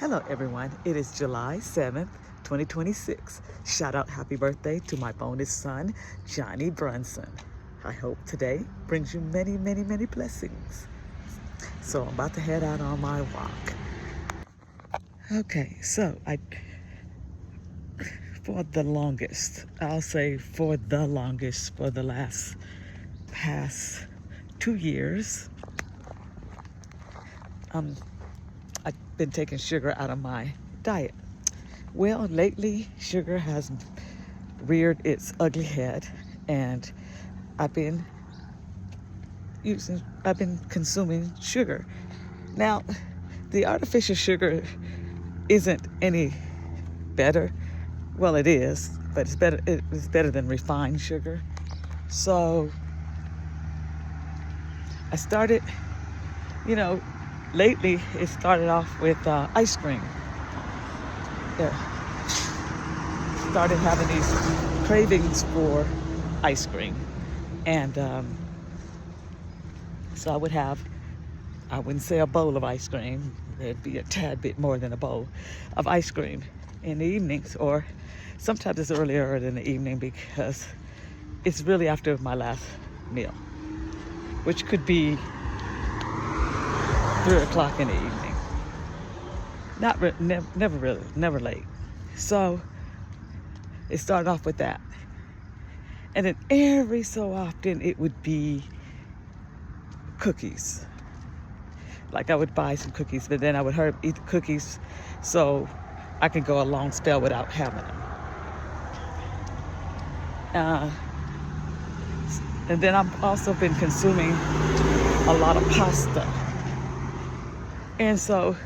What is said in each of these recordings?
Hello, everyone. It is July 7th, 2026. Shout out happy birthday to my bonus son, Johnny Brunson. I hope today brings you many, many, many blessings. So I'm about to head out on my walk. Okay, for the longest, I'll say for the last past 2 years, I've been taking sugar out of my diet. Well, lately, sugar has reared its ugly head, and I've been I've been consuming sugar. Now, the artificial sugar isn't any better. Well, it is, but it's better. It's better than refined sugar. So I started, you know, lately it started off with ice cream. Yeah, started having these cravings for ice cream, and so I wouldn't say a bowl of ice cream. It'd be a tad bit more than a bowl of ice cream in the evenings, or sometimes it's earlier in the evening because it's really after my last meal, which could be 3 o'clock in the evening. Never really, never late. So it started off with that. And then every so often it would be cookies. Like I would buy some cookies, but then I would eat the cookies so I could go a long spell without having them. And then I've also been consuming a lot of pasta. And so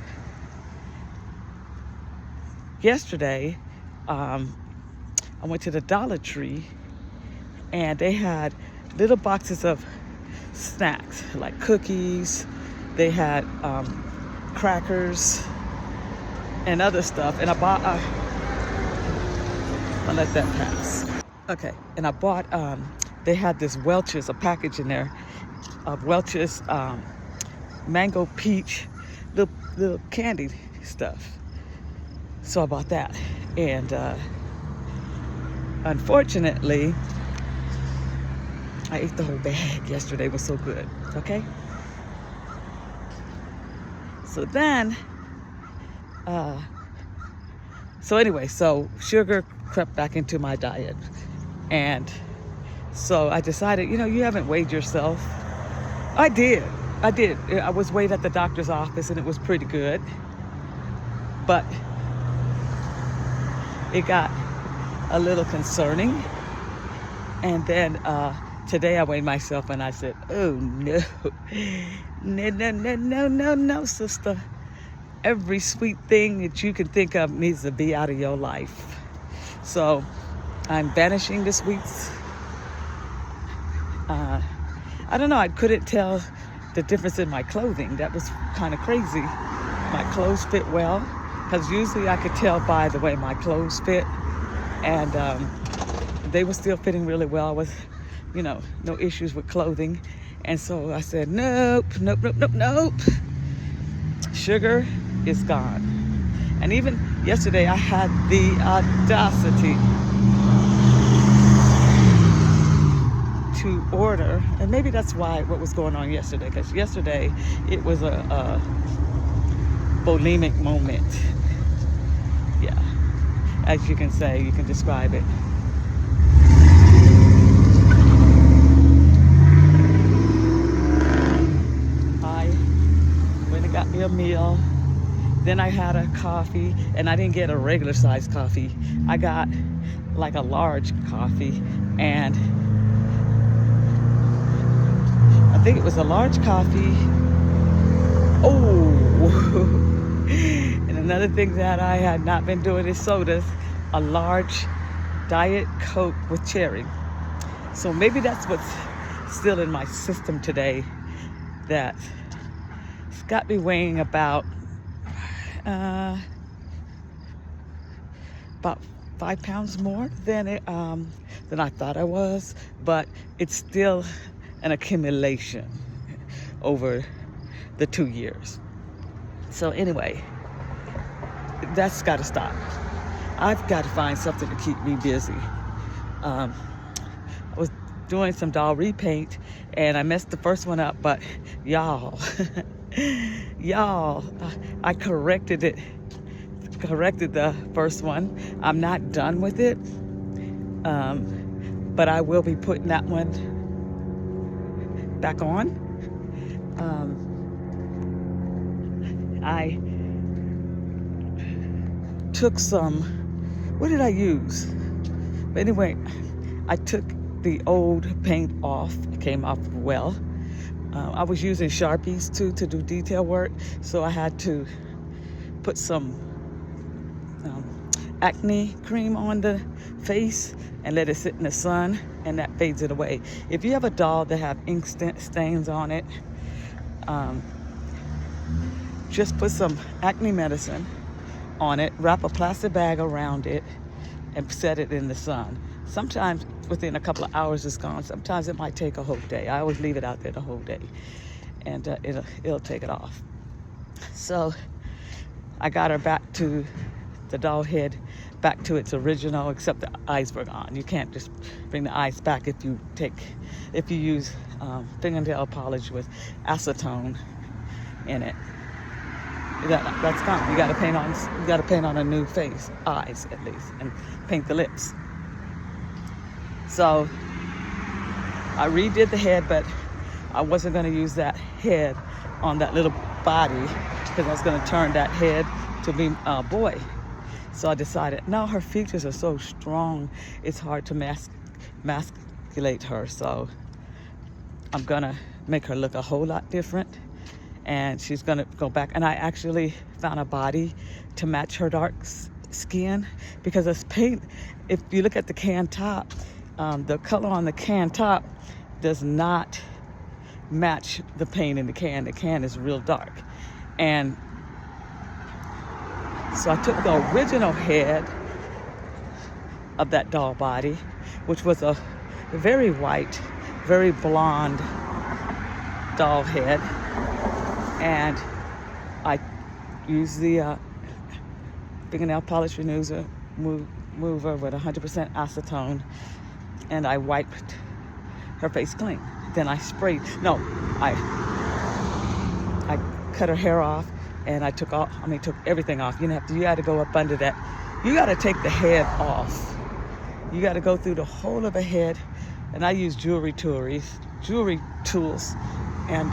yesterday, I went to the Dollar Tree and they had little boxes of snacks like cookies. They had crackers and other stuff. And I'll let that pass. Okay, and I bought, they had this Welch's, a package in there of Welch's mango peach, little candy stuff. So I bought that. And unfortunately, I ate the whole bag yesterday. It was so good, okay? So then, so sugar crept back into my diet. And so I decided, you haven't weighed yourself. I did. I was weighed at the doctor's office and it was pretty good. But it got a little concerning. And then today I weighed myself and I said, oh no, no, sister. Every sweet thing that you can think of needs to be out of your life. So I'm banishing the sweets. I don't know, I couldn't tell the difference in my clothing. That was kind of crazy. My clothes fit well, because usually I could tell by the way my clothes fit. And they were still fitting really well with, no issues with clothing. And so I said, nope. Sugar is gone. And even yesterday I had the audacity to order, and maybe that's what was going on yesterday, because yesterday it was a bulimic moment. Yeah, as you can say, you can describe it. I went and got me a meal. Then I had a coffee, and I didn't get a regular size coffee. I got like a large coffee, and I think it was a large coffee. Oh, and another thing that I had not been doing is sodas. A large Diet Coke with cherry. So maybe that's what's still in my system today. That it's got me weighing about 5 pounds more than I thought I was, but it's still an accumulation over the 2 years. So anyway, that's got to stop. I've got to find something to keep me busy. I was doing some doll repaint and I messed the first one up, but y'all, y'all, I corrected the first one. I'm not done with it, but I will be putting that one back on. I took some, what did I use? But anyway, I took the old paint off. It came off well. I was using Sharpies too to do detail work, so I had to put some acne cream on the face and let it sit in the sun, and that fades it away. If you have a doll that have ink stains on it, just put some acne medicine on it, wrap a plastic bag around it, and set it in the sun. Sometimes within a couple of hours it's gone. Sometimes it might take a whole day. I always leave it out there the whole day, and it'll take it off. So I got her back to the doll head, back to its original, except the eyes were gone. You can't just bring the eyes back if you use fingernail polish with acetone in it. That's gone. You got to paint on a new face, eyes at least, and paint the lips. So I redid the head, but I wasn't going to use that head on that little body because I was going to turn that head to be a boy. So I decided, no, her features are so strong, it's hard to masculate her. So I'm going to make her look a whole lot different. And she's gonna go back, and I actually found a body to match her dark skin, because this paint, if you look at the can top, the color on the can top does not match the paint in the can. The can is real dark. And so I took the original head of that doll body, which was a very white, very blonde doll head, and I used the fingernail polish remover with 100% acetone, and I wiped her face clean. Then I cut her hair off, and I took everything off. You got to go up under that. You got to take the head off. You got to go through the whole of the head, and I use jewelry tools, and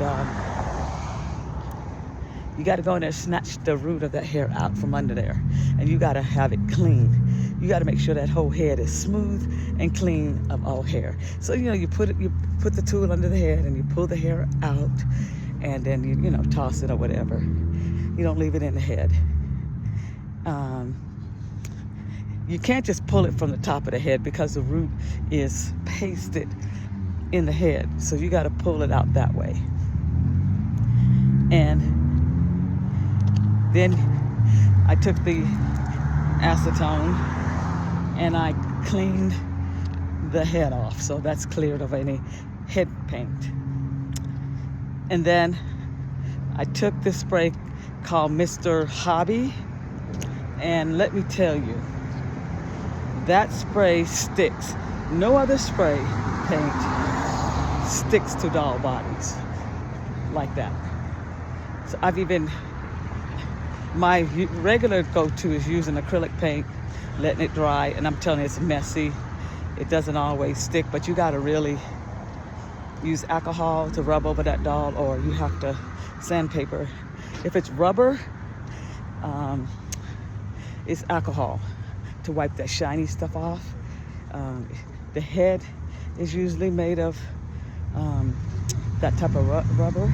you got to go in there and snatch the root of that hair out from under there, and you got to have it clean. You got to make sure that whole head is smooth and clean of all hair. So you put the tool under the head and you pull the hair out, and then you toss it or whatever. You don't leave it in the head. You can't just pull it from the top of the head because the root is pasted in the head. So you got to pull it out that way. And then I took the acetone and I cleaned the head off. So that's cleared of any head paint. And then I took this spray called Mr. Hobby. And let me tell you, that spray sticks. No other spray paint sticks to doll bodies like that. So my regular go-to is using acrylic paint, letting it dry, and I'm telling you, it's messy. It doesn't always stick, but you gotta really use alcohol to rub over that doll, or you have to sandpaper. If it's rubber, it's alcohol to wipe that shiny stuff off. The head is usually made of that type of rubber.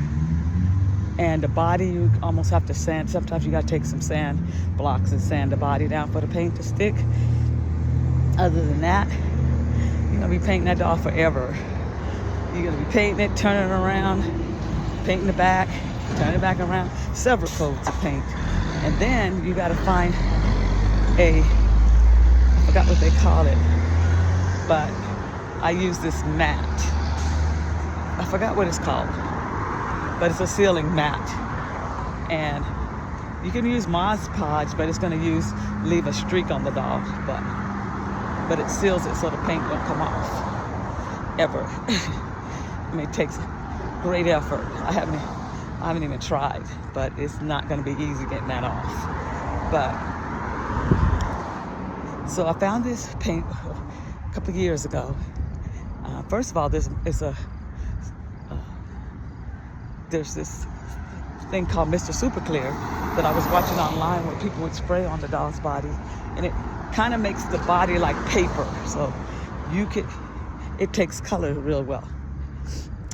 And the body, you almost have to sand. Sometimes you gotta take some sand blocks and sand the body down for the paint to stick. Other than that, you're gonna be painting that doll forever. You're gonna be painting it, turning it around, painting the back, turning it back around, several coats of paint. And then you gotta find I forgot what they call it, but I use this mat. I forgot what it's called, but it's a sealing mat. And You can use Mod Podge, but it's going to leave a streak on the doll, but it seals it so the paint don't come off ever. I mean, it takes great effort. I haven't even tried, but it's not going to be easy getting that off. But so I found this paint a couple of years ago. First of all, there's this thing called Mr. Super Clear that I was watching online where people would spray on the doll's body, and it kind of makes the body like paper, so it takes color real well.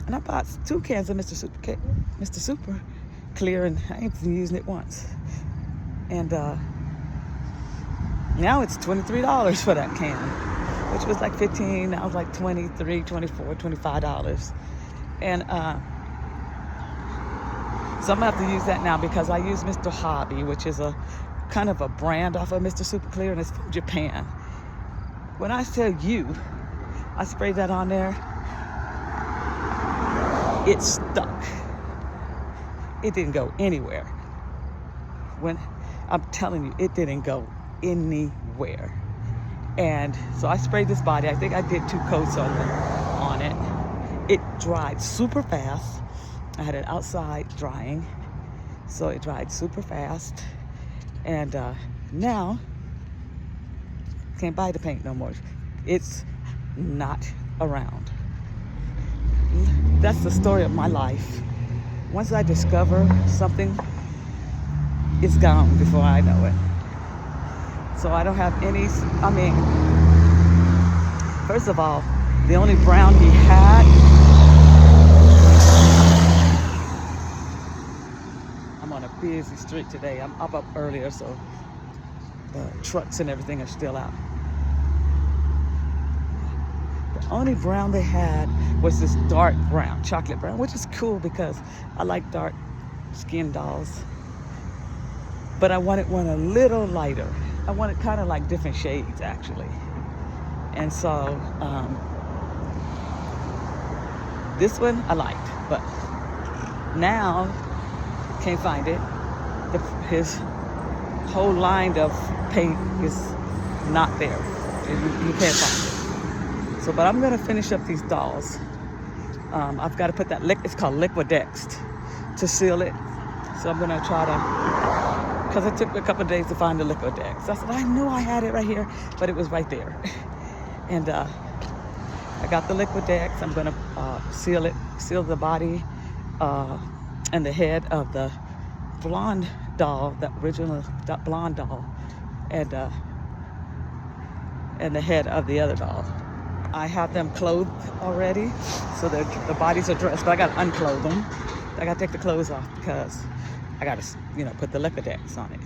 And I bought 2 cans of Mr. Super Clear, and I ain't been using it once. And now it's $23 for that can, which was like $15. Now it's like $23, $24, $25. And so I'm gonna have to use that now because I use Mr. Hobby, which is a kind of a brand off of Mr. Super Clear, and it's from Japan. When I tell you, I sprayed that on there, it stuck. It didn't go anywhere. When I'm telling you, it didn't go anywhere. And so I sprayed this body. I think I did 2 coats on it. It dried super fast. I had it outside drying, so it dried super fast. And now, can't buy the paint no more. It's not around. That's the story of my life. Once I discover something, it's gone before I know it. So I don't have any, I mean, first of all, the only brown he had, I'm on a busy street today. I'm up earlier, so the trucks and everything are still out. The only brown they had was this dark brown, chocolate brown, which is cool because I like dark skin dolls. But I wanted one a little lighter. I wanted kind of like different shades, actually. And so this one I liked, but now can't find it. His whole line of paint is not there. You can't find it. So, but I'm gonna finish up these dolls. I've got to put that it's called Liquid-Dex to seal it. So I'm gonna try to, because it took me a couple of days to find the Liquid-Dex. I said I knew I had it right here, but it was right there. And I got the Liquid-Dex. I'm gonna seal the body and the head of the blonde doll, the original blonde doll, and the head of the other doll. I have them clothed already, so the bodies are dressed, but I gotta unclothe them. I gotta take the clothes off because I gotta, put the Liquid-Dex on it.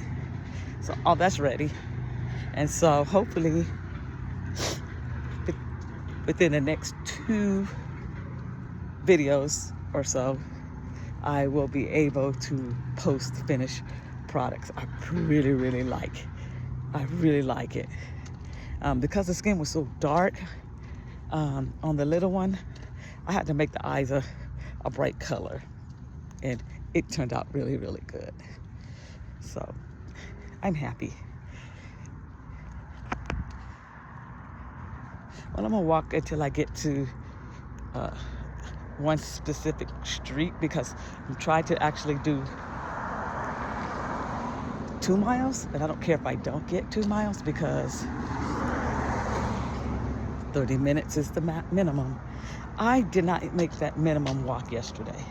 So all that's ready. And so hopefully within the next 2 videos or so, I will be able to post finished products. I really, really like it. Because the skin was so dark on the little one, I had to make the eyes a bright color, and it turned out really, really good. So I'm happy. Well, I'm gonna walk until I get to one specific street because I'm trying to actually do 2 miles, and I don't care if I don't get 2 miles because 30 minutes is the minimum. I did not make that minimum walk yesterday.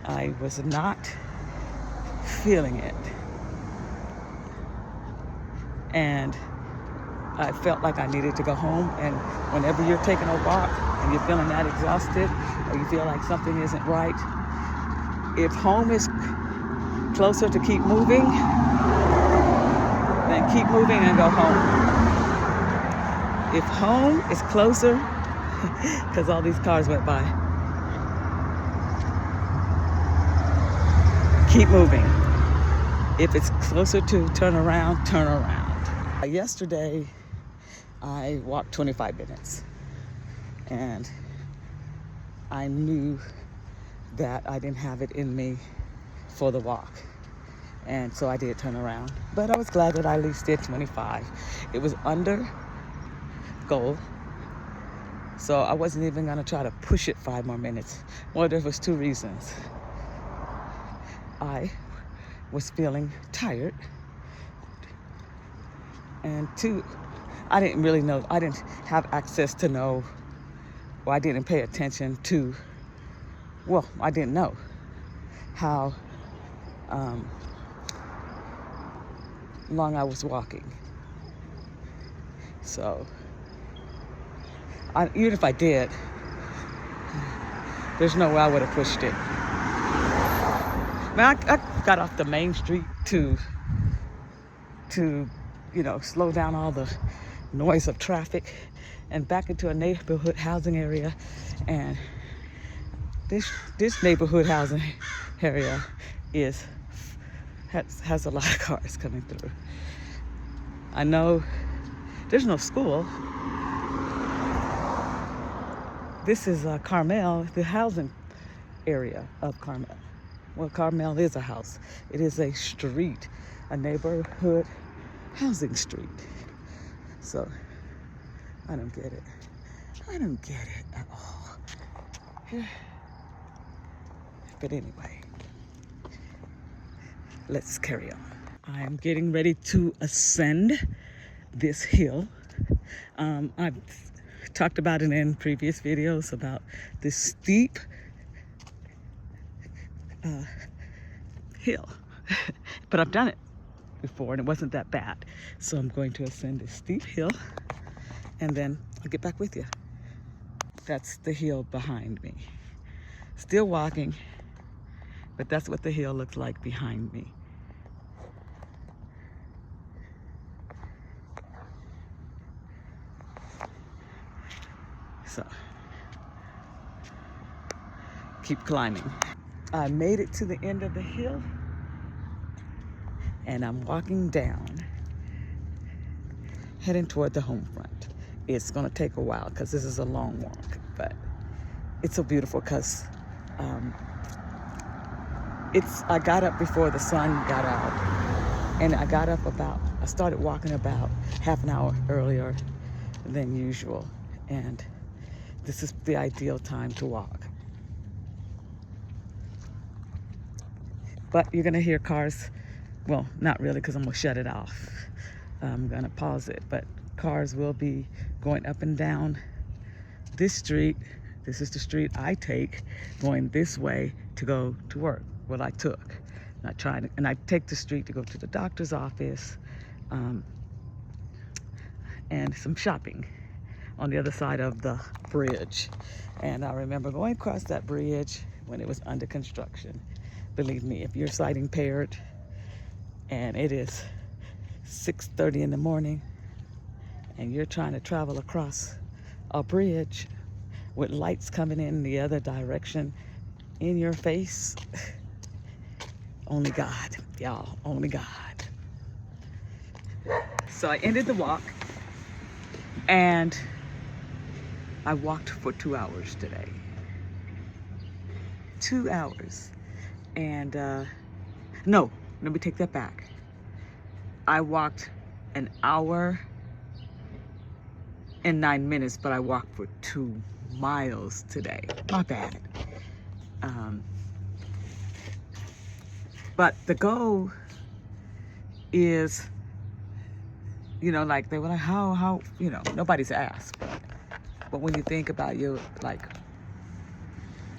I was not feeling it. And I felt like I needed to go home, and whenever you're taking a walk and you're feeling that exhausted or you feel like something isn't right, if home is closer to keep moving, then keep moving and go home. If home is closer, because all these cars went by, keep moving. If it's closer to turn around, turn around. Yesterday, I walked 25 minutes, and I knew that I didn't have it in me for the walk. And so I did turn around. But I was glad that I at least did 25. It was under goal. So I wasn't even gonna try to push it 5 more minutes. Well, there was 2 reasons. I was feeling tired. And 2, I didn't really know, I didn't have access to know, or I didn't pay attention to, well, I didn't know how long I was walking. So, even if I did, there's no way I would have pushed it. Man, I got off the main street to slow down all the noise of traffic and back into a neighborhood housing area. And this neighborhood housing area has a lot of cars coming through. I know there's no school. This is Carmel, the housing area of Carmel. Well, Carmel is a house. It is a street, a neighborhood housing street. So, I don't get it. I don't get it at all. But anyway, let's carry on. I'm getting ready to ascend this hill. I've talked about it in previous videos about this steep hill, but I've done it before and it wasn't that bad. So I'm going to ascend this steep hill and then I'll get back with you. That's the hill behind me. Still walking, but that's what the hill looks like behind me. So, keep climbing. I made it to the end of the hill and I'm walking down, heading toward the home front. It's gonna take a while because this is a long walk, but it's so beautiful because I got up before the sun got out, and I started walking about half an hour earlier than usual, and this is the ideal time to walk. But you're gonna hear cars, well, not really because I'm gonna shut it off. I'm gonna pause it, but cars will be going up and down this street. This is the street I take, going this way to go to work. Well, I took. And I take the street to go to the doctor's office and some shopping on the other side of the bridge. And I remember going across that bridge when it was under construction. Believe me, if you're sight impaired and it is 6:30 in the morning and you're trying to travel across a bridge with lights coming in the other direction in your face, only God, y'all, only God. So I ended the walk and I walked for 2 hours today. 2 hours. And no, let me take that back. I walked an hour and 9 minutes, but I walked for 2 miles today. My bad. But the goal is, like they were like, how, nobody's asked. But when you think about like,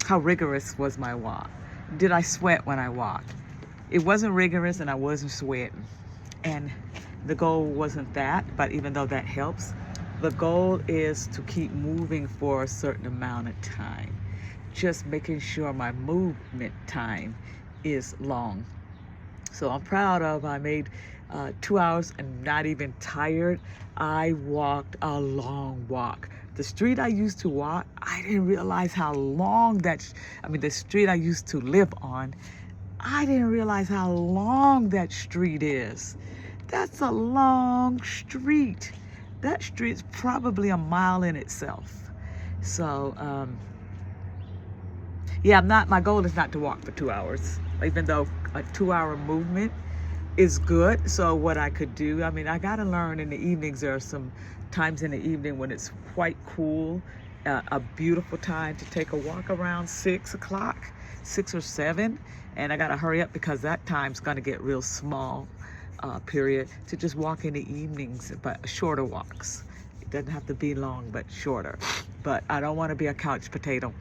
how rigorous was my walk? Did I sweat when I walked? It wasn't rigorous and I wasn't sweating. And the goal wasn't that, but even though that helps, the goal is to keep moving for a certain amount of time. Just making sure my movement time is long. So I'm proud of, I made 2 hours and not even tired. I walked a long walk. The street I used to walk, I didn't realize how long the street I used to live on, I didn't realize how long that street is. That's a long street. That street's probably a mile in itself. So, yeah, my goal is not to walk for 2 hours, even though a 2-hour movement is good. So what I could do, I mean, I got to learn in the evenings. There are some times in the evening when it's quite cool, a beautiful time to take a walk around 6 o'clock, 6 or 7. And I got to hurry up because that time's going to get real small, period, to just walk in the evenings, but shorter walks. It doesn't have to be long, but shorter. But I don't want to be a couch potato.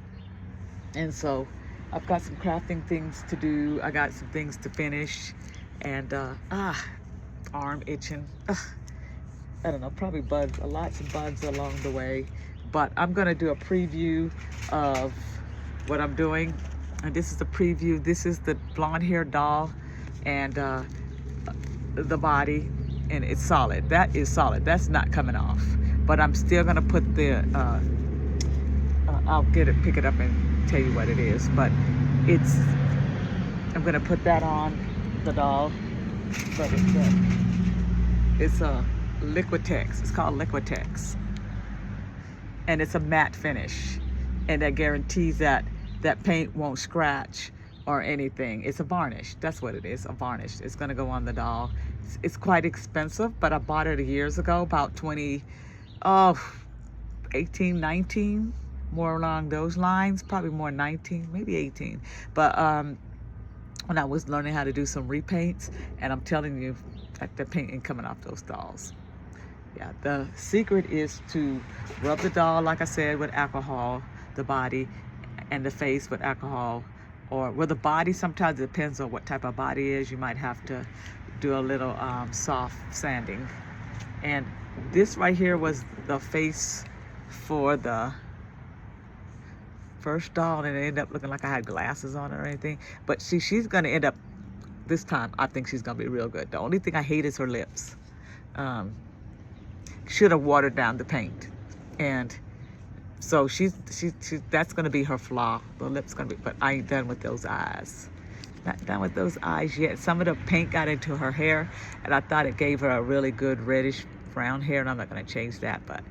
And so I've got some crafting things to do. I got some things to finish. And arm itching. I don't know, probably bugs, lots of bugs along the way. But I'm gonna do a preview of what I'm doing. And this is the preview. This is the blonde hair doll and the body, and it's solid. That is solid. That's not coming off. But I'm still gonna put the, I'll pick it up and tell you what it is. But I'm gonna put that on the doll, but it's a Liquitex. It's called Liquitex, and it's a matte finish, and that guarantees that paint won't scratch or anything. It's a varnish. That's what it is, a varnish. It's gonna go on the doll. It's quite expensive, but I bought it years ago, about 18, 19, more along those lines, probably more 19, maybe 18. But when I was learning how to do some repaints, and I'm telling you that the paint ain't coming off those dolls. Yeah, the secret is to rub the doll, like I said, with alcohol, the body and the face with alcohol, or with the body, sometimes it depends on what type of body it is. You might have to do a little soft sanding. And this right here was the face for the first doll, and it ended up looking like I had glasses on or anything. But she's gonna end up, this time, I think she's gonna be real good. The only thing I hate is her lips. Should have watered down the paint. And so that's gonna be her flaw. The lips gonna be, but I ain't done with those eyes. Not done with those eyes yet. Some of the paint got into her hair, and I thought it gave her a really good reddish brown hair, and I'm not gonna change that, but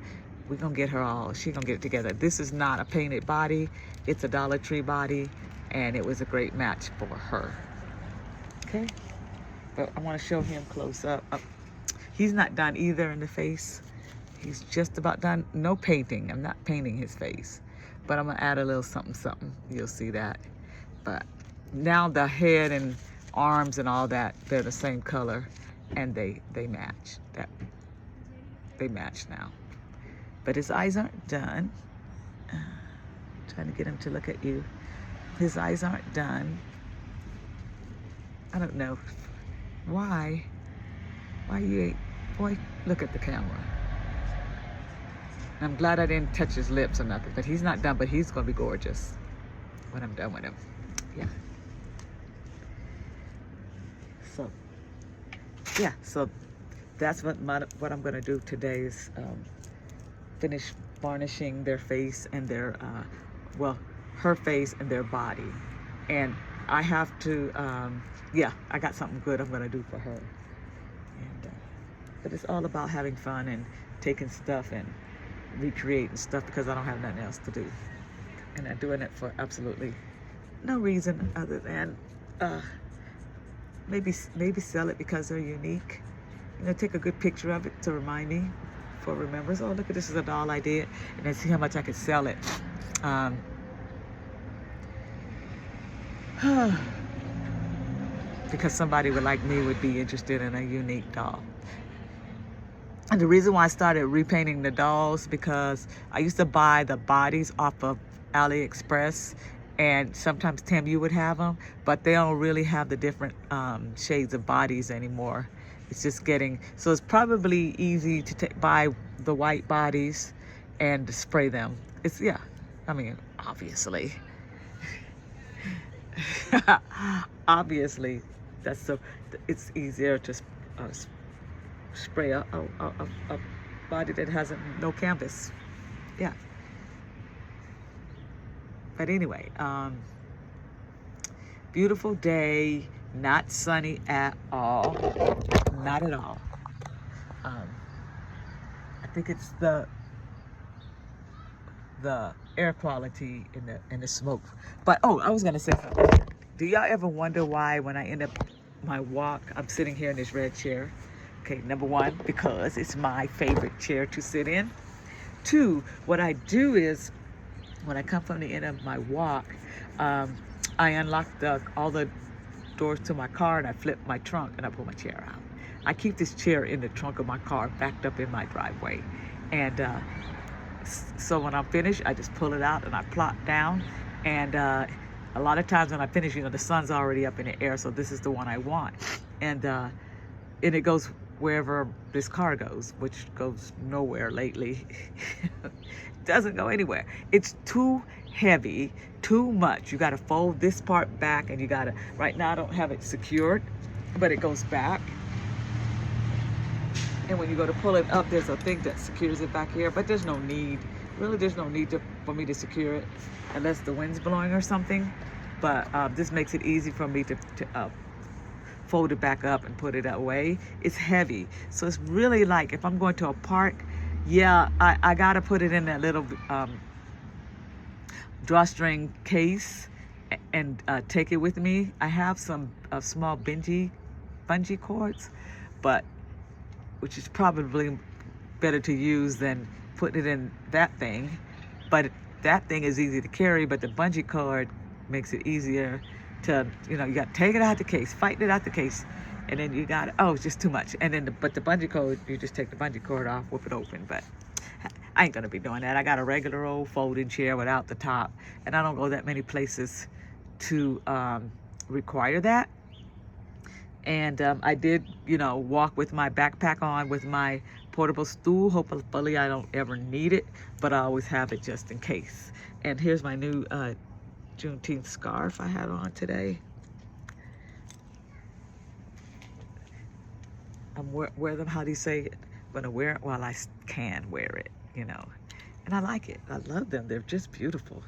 we're gonna get her all, she's gonna get it together. This is not a painted body, it's a Dollar Tree body, and it was a great match for her. Okay, but I wanna show him close up. He's not done either in the face. He's just about done. No painting, I'm not painting his face, but I'm gonna add a little something, you'll see that. But now the head and arms and all that, they're the same color, and they match. They match now. But his eyes aren't done. Trying to get him to look at you. His eyes aren't done. I don't know why you ain't, boy, look at the camera. I'm glad I didn't touch his lips or nothing, but he's not done, but he's gonna be gorgeous when I'm done with him. Yeah. So, yeah, so that's what I'm gonna do today is finish varnishing their face and their, well, her face and their body. And I have to, yeah, I got something good I'm gonna do for her. And, but it's all about having fun and taking stuff and recreating stuff because I don't have nothing else to do. And I'm doing it for absolutely no reason other than maybe sell it because they're unique. You know, take a good picture of it to remind me for remembrance. Oh, look at this, is a doll I did, and then see how much I could sell it. Because somebody like me would be interested in a unique doll. And the reason why I started repainting the dolls, because I used to buy the bodies off of AliExpress, and sometimes Tim, you would have them, but they don't really have the different shades of bodies anymore. It's just getting, so it's probably easy to buy the white bodies and to spray them. It's, yeah, I mean, obviously. Obviously, that's so, it's easier to spray a body that has no canvas. Yeah. But anyway, beautiful day, not sunny at all, not at all. I think it's the air quality in the smoke. But oh, I was gonna say something. do y'all ever wonder why when I end up my walk, I'm sitting here in this red chair? Okay, number one, because it's my favorite chair to sit in. Two, what I do is when I come from the end of my walk, I unlock all the doors to my car and I flip my trunk and I pull my chair out. I keep this chair in the trunk of my car backed up in my driveway. And so when I'm finished, I just pull it out and I plop down. And a lot of times when I finish, the sun's already up in the air, so this is the one I want. And it goes wherever this car goes, which goes nowhere lately. Doesn't go anywhere. It's too heavy, too much. You got to fold this part back, and you got to, right now I don't have it secured, but it goes back. And when you go to pull it up, there's a thing that secures it back here, but there's no need. Really, there's no need for me to secure it unless the wind's blowing or something. But this makes it easy for me to fold it back up and put it away. It's heavy, so it's really like if I'm going to a park, yeah, I gotta put it in that little drawstring case and take it with me. I have some small bungee cords, but which is probably better to use than putting it in that thing. But that thing is easy to carry, but the bungee cord makes it easier to, you got to take it out the case, fighting it out the case, and then you got to, it's just too much. And then, but the bungee cord, you just take the bungee cord off, whip it open. But I ain't gonna be doing that. I got a regular old folding chair without the top, and I don't go that many places to require that. And I did, walk with my backpack on with my portable stool. Hopefully I don't ever need it, but I always have it just in case. And here's my new Juneteenth scarf I had on today. I'm wear them, how do you say it? I'm gonna wear it while I can wear it, And I like it. I love them. They're just beautiful.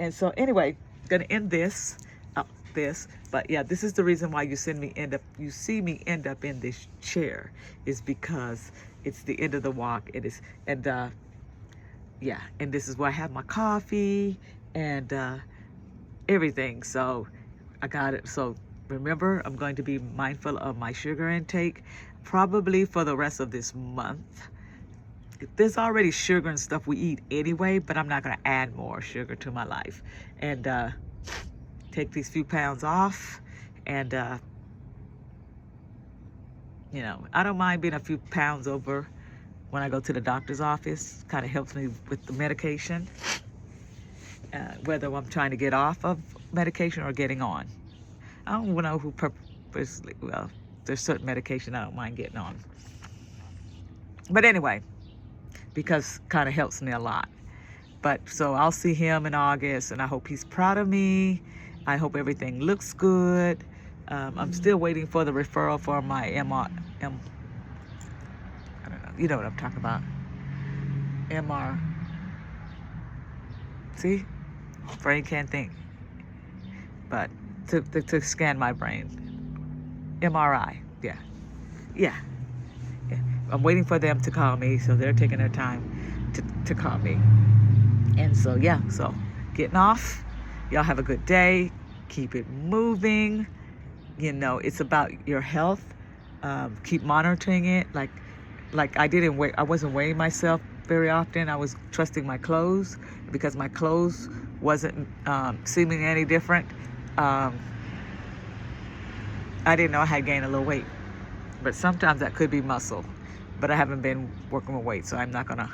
And so anyway, gonna end this. But yeah, this is the reason why you see me end up in this chair, is because it's the end of the walk. It is, and yeah, and this is where I have my coffee and everything. So I got it. So remember, I'm going to be mindful of my sugar intake probably for the rest of this month. There's already sugar and stuff we eat anyway, but I'm not going to add more sugar to my life. And take these few pounds off. And I don't mind being a few pounds over when I go to the doctor's office. Kind of helps me with the medication, whether I'm trying to get off of medication or getting on. I don't know who purposely, well, there's certain medication I don't mind getting on. But anyway, because kind of helps me a lot. But so I'll see him in August, and I hope he's proud of me. I hope everything looks good. I'm still waiting for the referral for my I don't know, you know what I'm talking about. See? Brain can't think. But to scan my brain. MRI, yeah. I'm waiting for them to call me, so they're taking their time to call me. And so, yeah, so getting off. Y'all have a good day. Keep it moving. It's about your health. Keep monitoring it. Like I wasn't weighing myself very often. I was trusting my clothes because my clothes wasn't seeming any different. I didn't know I had gained a little weight, but sometimes that could be muscle. But I haven't been working with weight, so I'm not gonna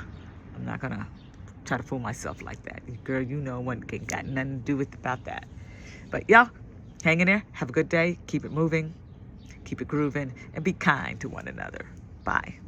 try to fool myself like that. Girl, one got nothing to do with about that. But y'all, hang in there. Have a good day. Keep it moving. Keep it grooving. And be kind to one another. Bye.